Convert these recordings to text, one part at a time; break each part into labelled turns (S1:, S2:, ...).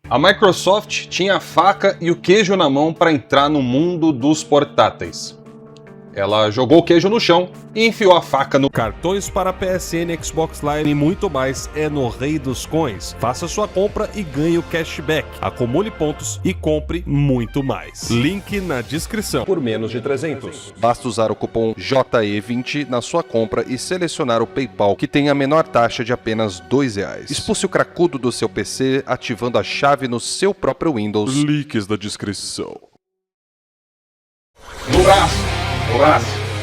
S1: A Microsoft tinha a faca e o queijo na mão para entrar no mundo dos portáteis. Ela jogou o queijo no chão e enfiou a faca no...
S2: Cartões para PSN, Xbox Live e muito mais é no Rei dos Coins. Faça sua compra e ganhe o cashback. Acumule pontos e compre muito mais. Link na descrição. Por menos de 300.
S3: Basta usar o cupom JE20 na sua compra e selecionar o PayPal, que tem a menor taxa de apenas R$2. Expulse o cracudo do seu PC ativando a chave no seu próprio Windows.
S2: Links na descrição.
S1: No braço!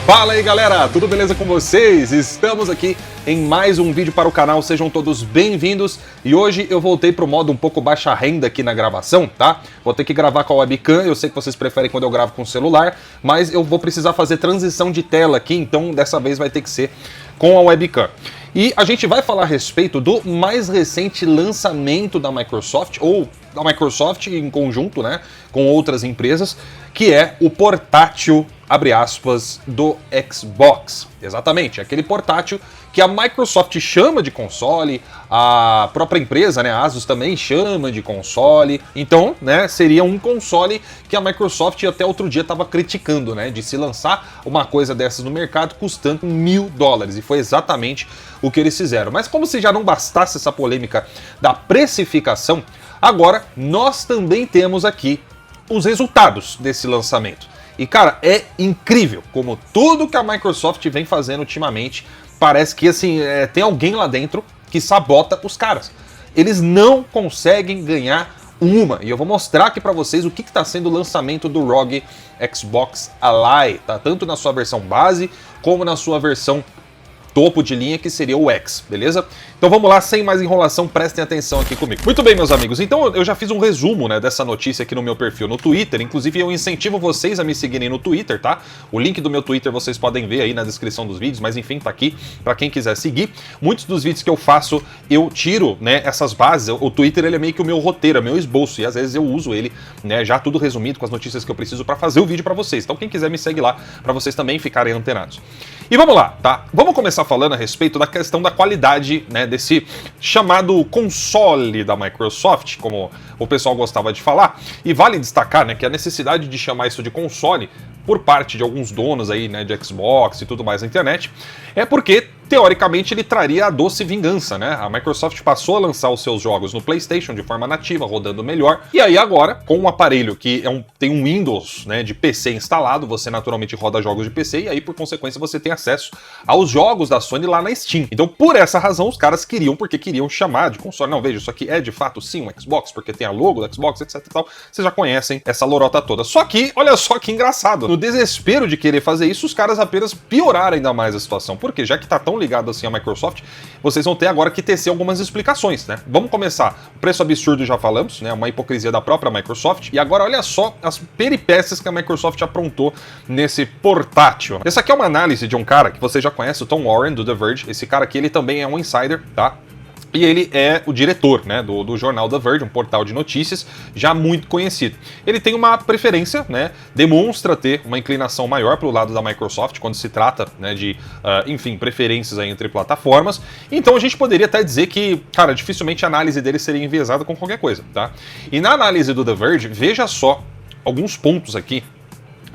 S1: Fala aí galera, tudo beleza com vocês? Estamos aqui em mais um vídeo para o canal, sejam todos bem-vindos. E hoje eu voltei pro modo um pouco baixa renda aqui na gravação, tá? Vou ter que gravar com a webcam, eu sei que vocês preferem quando eu gravo com o celular, mas eu vou precisar fazer transição de tela aqui, então dessa vez vai ter que ser com a webcam. E a gente vai falar a respeito do mais recente lançamento da Microsoft, ou da Microsoft em conjunto, né, com outras empresas, que é o portátil, abre aspas, do Xbox. Exatamente, aquele portátil que a Microsoft chama de console, a própria empresa, né, a Asus também chama de console. Então, né, seria um console que a Microsoft até outro dia estava criticando, né, de se lançar uma coisa dessas no mercado custando $1.000. E foi exatamente o que eles fizeram. Mas como se já não bastasse essa polêmica da precificação, agora nós também temos aqui os resultados desse lançamento. E cara, é incrível como tudo que a Microsoft vem fazendo ultimamente parece que assim, tem alguém lá dentro que sabota os caras. Eles não conseguem ganhar uma. E eu vou mostrar aqui pra vocês o que está sendo o lançamento do ROG Xbox Ally, tá? Tanto na sua versão base como na sua versão topo de linha, que seria o X, beleza? Então vamos lá, sem mais enrolação, prestem atenção aqui comigo. Muito bem, meus amigos, então eu já fiz um resumo, né, dessa notícia aqui no meu perfil no Twitter, inclusive eu incentivo vocês a me seguirem no Twitter, tá? O link do meu Twitter vocês podem ver aí na descrição dos vídeos, mas enfim, tá aqui pra quem quiser seguir. Muitos dos vídeos que eu faço, eu tiro, né, essas bases, o Twitter ele é meio que o meu roteiro, é meu esboço, e às vezes eu uso ele, né, já tudo resumido com as notícias que eu preciso pra fazer o vídeo pra vocês. Então quem quiser me segue lá, pra vocês também ficarem antenados. E vamos lá, tá? Vamos começar falando a respeito da questão da qualidade, né, desse chamado console da Microsoft, como o pessoal gostava de falar. E vale destacar, né, que a necessidade de chamar isso de console por parte de alguns donos aí, né, de Xbox e tudo mais na internet, é porque, teoricamente, ele traria a doce vingança, né? A Microsoft passou a lançar os seus jogos no PlayStation de forma nativa, rodando melhor, e aí agora, com um aparelho que tem um Windows, né, de PC instalado, você naturalmente roda jogos de PC, e aí, por consequência, você tem acesso aos jogos da Sony lá na Steam. Então, por essa razão, os caras queriam chamar de console. Não, veja, isso aqui é de fato sim um Xbox, porque tem a logo do Xbox, etc e tal. Vocês já conhecem essa lorota toda. Só que, olha só que engraçado, no desespero de querer fazer isso, os caras apenas pioraram ainda mais a situação. Porque já que tá tão ligado assim a Microsoft, vocês vão ter agora que tecer algumas explicações, né? Vamos começar. O preço absurdo já falamos, né? Uma hipocrisia da própria Microsoft. E agora olha só as peripécias que a Microsoft aprontou nesse portátil. Essa aqui é uma análise de um cara que você já conhece, o Tom Warren, do The Verge. Esse cara aqui, ele também é um insider, tá? E ele é o diretor, né, do jornal The Verge, um portal de notícias já muito conhecido. Ele tem uma preferência, né, demonstra ter uma inclinação maior para o lado da Microsoft quando se trata, né, de, enfim, preferências aí entre plataformas. Então a gente poderia até dizer que, cara, dificilmente a análise dele seria enviesada com qualquer coisa, tá? E na análise do The Verge, veja só alguns pontos aqui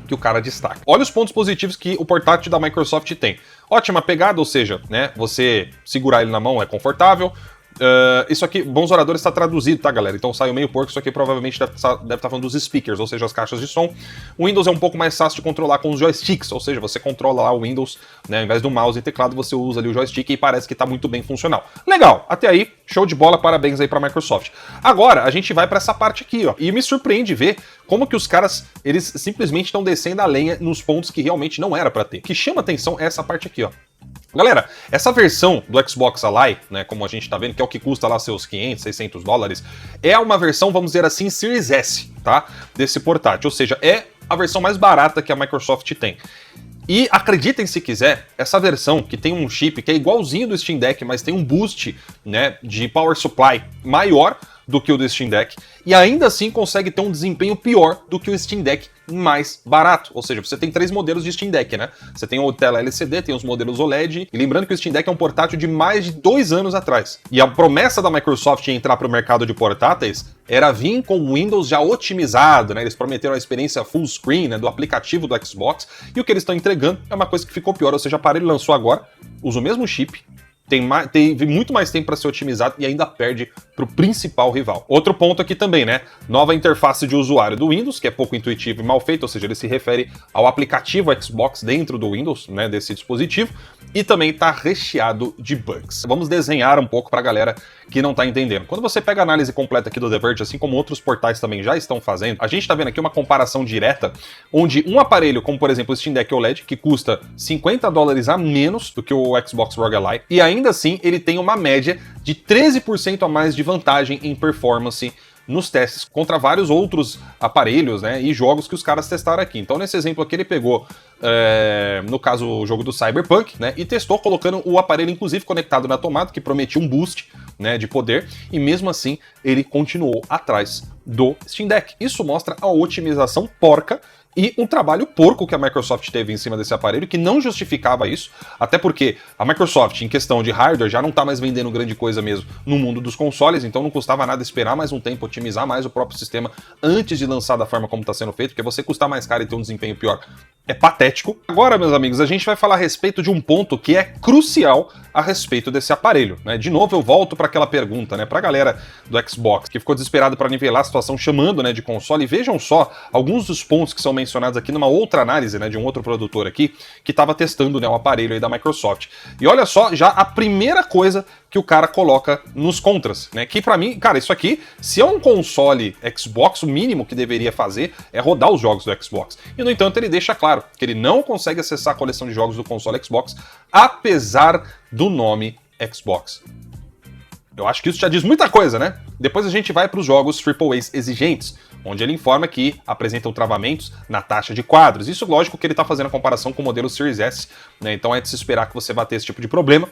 S1: que o cara destaca. Olha os pontos positivos que o portátil da Microsoft tem. Ótima pegada, ou seja, né, você segurar ele na mão é confortável. Isso aqui, Bons Oradores, está traduzido, tá, galera? Então saiu meio porco, isso aqui provavelmente deve estar falando dos speakers, ou seja, as caixas de som. O Windows é um pouco mais fácil de controlar com os joysticks, ou seja, você controla lá o Windows, né, ao invés do mouse e teclado, você usa ali o joystick e parece que está muito bem funcional. Legal, até aí, show de bola, parabéns aí para a Microsoft. Agora, a gente vai para essa parte aqui, ó, e me surpreende ver como que os caras, eles simplesmente estão descendo a lenha nos pontos que realmente não era para ter. O que chama atenção é essa parte aqui, ó. Galera, essa versão do Xbox Ally, né, como a gente tá vendo, que é o que custa lá seus 500, 600 dólares, é uma versão, vamos dizer assim, Series S, tá? Desse portátil, ou seja, é a versão mais barata que a Microsoft tem. E acreditem se quiser, essa versão que tem um chip que é igualzinho do Steam Deck, mas tem um boost, né, de power supply maior do que o do Steam Deck e ainda assim consegue ter um desempenho pior do que o Steam Deck mais barato. Ou seja, você tem 3 modelos de Steam Deck, né? Você tem o tela LCD, tem os modelos OLED, e lembrando que o Steam Deck é um portátil de mais de 2 anos atrás. E a promessa da Microsoft em entrar para o mercado de portáteis era vir com o Windows já otimizado, né? Eles prometeram a experiência full screen, né, do aplicativo do Xbox, e o que eles estão entregando é uma coisa que ficou pior, ou seja, o aparelho lançou agora, usa o mesmo chip, teve muito mais tempo para ser otimizado e ainda perde para o principal rival. Outro ponto aqui também, né? Nova interface de usuário do Windows, que é pouco intuitivo e mal feito, ou seja, ele se refere ao aplicativo Xbox dentro do Windows, né, desse dispositivo, e também está recheado de bugs. Vamos desenhar um pouco para a galera que não está entendendo. Quando você pega a análise completa aqui do The Verge, assim como outros portais também já estão fazendo, a gente está vendo aqui uma comparação direta, onde um aparelho, como por exemplo o Steam Deck OLED, que custa $50 a menos do que o Xbox Rogue Ally, e ainda assim ele tem uma média de 13% a mais de vantagem em performance nos testes contra vários outros aparelhos, né, e jogos que os caras testaram aqui. Então nesse exemplo aqui ele pegou, no caso o jogo do Cyberpunk, né, e testou colocando o aparelho inclusive conectado na tomada, que prometia um boost, né, de poder, e mesmo assim ele continuou atrás do Steam Deck. Isso mostra a otimização porca e um trabalho porco que a Microsoft teve em cima desse aparelho, que não justificava isso, até porque a Microsoft, em questão de hardware, já não tá mais vendendo grande coisa mesmo no mundo dos consoles, então não custava nada esperar mais um tempo, otimizar mais o próprio sistema antes de lançar da forma como está sendo feito, porque você custar mais caro e ter um desempenho pior é patético. Agora, meus amigos, a gente vai falar a respeito de um ponto que é crucial a respeito desse aparelho, né? De novo, eu volto para aquela pergunta, né? Pra galera do Xbox, que ficou desesperado para nivelar a situação chamando, né, de console, e vejam só alguns dos pontos que são mencionados aqui numa outra análise, né, de um outro produtor aqui, que estava testando, né, o aparelho aí da Microsoft. E olha só, já a primeira coisa que o cara coloca nos contras, né? Que pra mim, cara, isso aqui, se é um console Xbox, o mínimo que deveria fazer é rodar os jogos do Xbox. E, no entanto, ele deixa claro que ele não consegue acessar a coleção de jogos do console Xbox, apesar do nome Xbox. Eu acho que isso já diz muita coisa, né? Depois a gente vai para os jogos AAAs exigentes, onde ele informa que apresentam travamentos na taxa de quadros. Isso, lógico, que ele está fazendo a comparação com o modelo Series S, né? Então é de se esperar que você vá ter esse tipo de problema.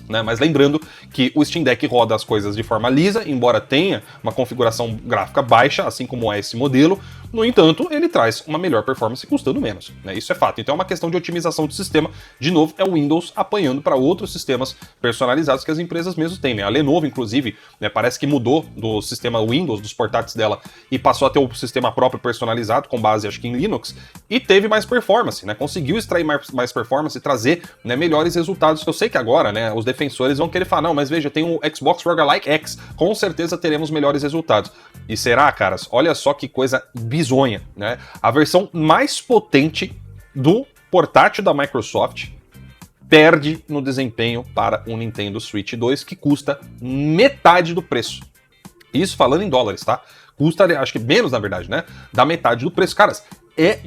S1: Né? Mas lembrando que o Steam Deck roda as coisas de forma lisa, embora tenha uma configuração gráfica baixa, assim como é esse modelo. No entanto, ele traz uma melhor performance custando menos, né? Isso é fato. Então é uma questão de otimização do sistema. De novo, é o Windows apanhando para outros sistemas personalizados que as empresas mesmo têm, né? A Lenovo, inclusive, né, parece que mudou do sistema Windows, dos portáteis dela, e passou a ter o sistema próprio personalizado, com base, acho que em Linux, e teve mais performance, né? Conseguiu extrair mais performance e trazer, né, melhores resultados. Eu sei que agora, né, os defensores vão querer falar, não, mas veja, tem o Xbox Rogue Ally X, com certeza teremos melhores resultados. E será, caras? Olha só que coisa bizonha, né? A versão mais potente do portátil da Microsoft perde no desempenho para o Nintendo Switch 2, que custa metade do preço. Isso falando em dólares, tá? Custa, acho que menos, na verdade, né? Da metade do preço. Caras,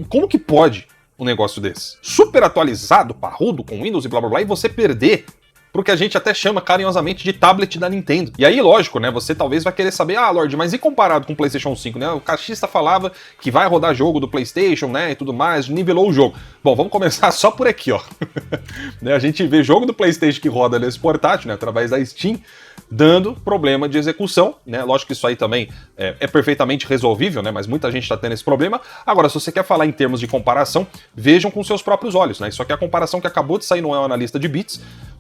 S1: como que pode um negócio desse? Super atualizado, parrudo, com Windows e blá blá blá, e você perder pro que a gente até chama carinhosamente de tablet da Nintendo. E aí, lógico, né, você talvez vai querer saber, Lorde, mas e comparado com o PlayStation 5, né? O cachista falava que vai rodar jogo do PlayStation, né, e tudo mais, nivelou o jogo. Bom, vamos começar só por aqui, ó. A gente vê jogo do PlayStation que roda nesse portátil, né, através da Steam, dando problema de execução, né? Lógico que isso aí também é perfeitamente resolvível, né? Mas muita gente está tendo esse problema. Agora, se você quer falar em termos de comparação, vejam com seus próprios olhos, né? Isso aqui é a comparação que acabou de sair no analista de bits.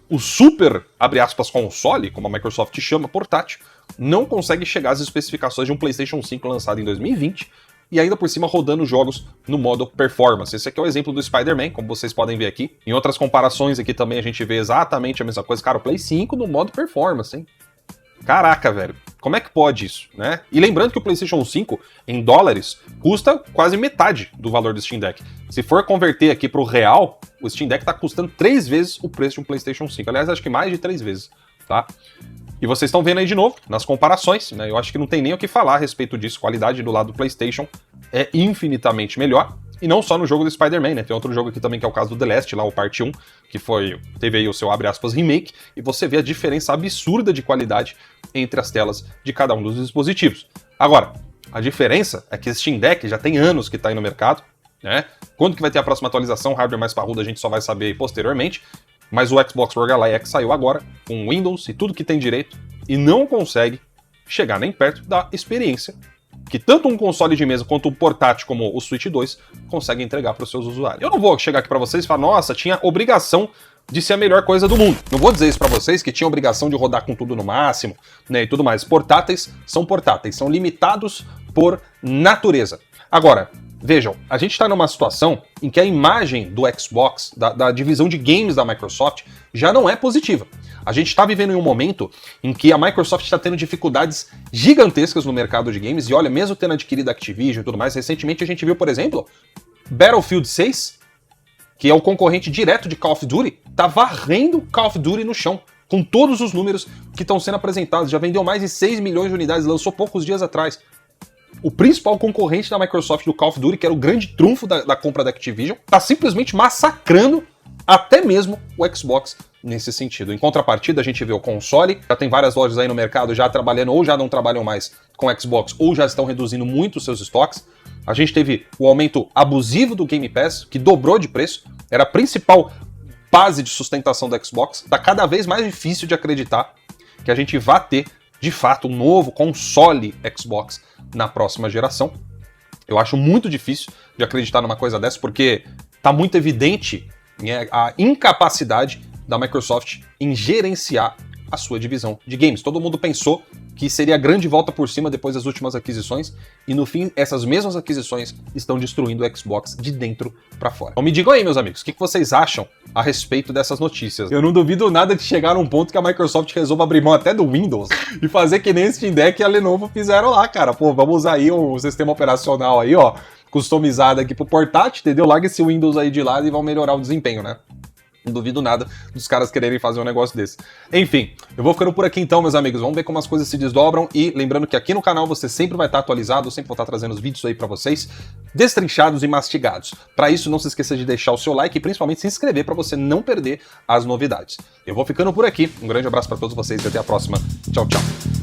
S1: O super, abre aspas, console, como a Microsoft chama, portátil, não consegue chegar às especificações de um PlayStation 5 lançado em 2020 e ainda por cima rodando jogos no modo performance. Esse aqui é o exemplo do Spider-Man, como vocês podem ver aqui. Em outras comparações aqui também a gente vê exatamente a mesma coisa. Cara, o Play 5 no modo performance, hein? Caraca, velho, como é que pode isso, né? E lembrando que o PlayStation 5, em dólares, custa quase metade do valor do Steam Deck. Se for converter aqui pro real, o Steam Deck tá custando 3 vezes o preço de um PlayStation 5. Aliás, acho que mais de 3 vezes, tá? E vocês estão vendo aí de novo, nas comparações, né? Eu acho que não tem nem o que falar a respeito disso. Qualidade do lado do PlayStation é infinitamente melhor. E não só no jogo do Spider-Man, né? Tem outro jogo aqui também que é o caso do The Last, lá o Parte 1, que teve aí o seu, abre aspas, remake, e você vê a diferença absurda de qualidade entre as telas de cada um dos dispositivos. Agora, a diferença é que esse Steam Deck já tem anos que está aí no mercado, né? Quando que vai ter a próxima atualização, hardware mais parrudo, a gente só vai saber aí posteriormente, mas o Xbox Rogue Ally X saiu agora, com Windows e tudo que tem direito, e não consegue chegar nem perto da experiência que tanto um console de mesa quanto um portátil como o Switch 2 consegue entregar para os seus usuários. Eu não vou chegar aqui para vocês e falar, nossa, tinha obrigação de ser a melhor coisa do mundo. Não vou dizer isso para vocês que tinha obrigação de rodar com tudo no máximo, né, e tudo mais. Portáteis, são limitados por natureza. Agora, vejam, a gente está numa situação em que a imagem do Xbox, da divisão de games da Microsoft, já não é positiva. A gente está vivendo em um momento em que a Microsoft está tendo dificuldades gigantescas no mercado de games, e olha, mesmo tendo adquirido a Activision e tudo mais, recentemente a gente viu, por exemplo, Battlefield 6, que é o concorrente direto de Call of Duty, tá varrendo Call of Duty no chão, com todos os números que estão sendo apresentados. Já vendeu mais de 6 milhões de unidades, lançou poucos dias atrás. O principal concorrente da Microsoft do Call of Duty, que era o grande trunfo da compra da Activision, tá simplesmente massacrando até mesmo o Xbox nesse sentido. Em contrapartida, a gente vê o console, já tem várias lojas aí no mercado já trabalhando ou já não trabalham mais com Xbox ou já estão reduzindo muito os seus estoques. A gente teve o aumento abusivo do Game Pass, que dobrou de preço, era a principal base de sustentação do Xbox. Tá cada vez mais difícil de acreditar que a gente vá ter, de fato, um novo console Xbox na próxima geração. Eu acho muito difícil de acreditar numa coisa dessa, porque tá muito evidente, né, a incapacidade da Microsoft em gerenciar a sua divisão de games. Todo mundo pensou que seria a grande volta por cima depois das últimas aquisições, e no fim, essas mesmas aquisições estão destruindo o Xbox de dentro pra fora. Então me digam aí, meus amigos, o que vocês acham a respeito dessas notícias? Eu não duvido nada de chegar num ponto que a Microsoft resolva abrir mão até do Windows e fazer que nem o Steam Deck e a Lenovo fizeram lá, cara. Pô, vamos usar aí um sistema operacional aí, ó, customizado aqui pro portátil, entendeu? Larga esse Windows aí de lado e vão melhorar o desempenho, né? Não duvido nada dos caras quererem fazer um negócio desse. Enfim, eu vou ficando por aqui então, meus amigos. Vamos ver como as coisas se desdobram. E lembrando que aqui no canal você sempre vai estar atualizado, sempre vou estar trazendo os vídeos aí pra vocês, destrinchados e mastigados. Pra isso, não se esqueça de deixar o seu like e principalmente se inscrever pra você não perder as novidades. Eu vou ficando por aqui. Um grande abraço pra todos vocês e até a próxima. Tchau, tchau.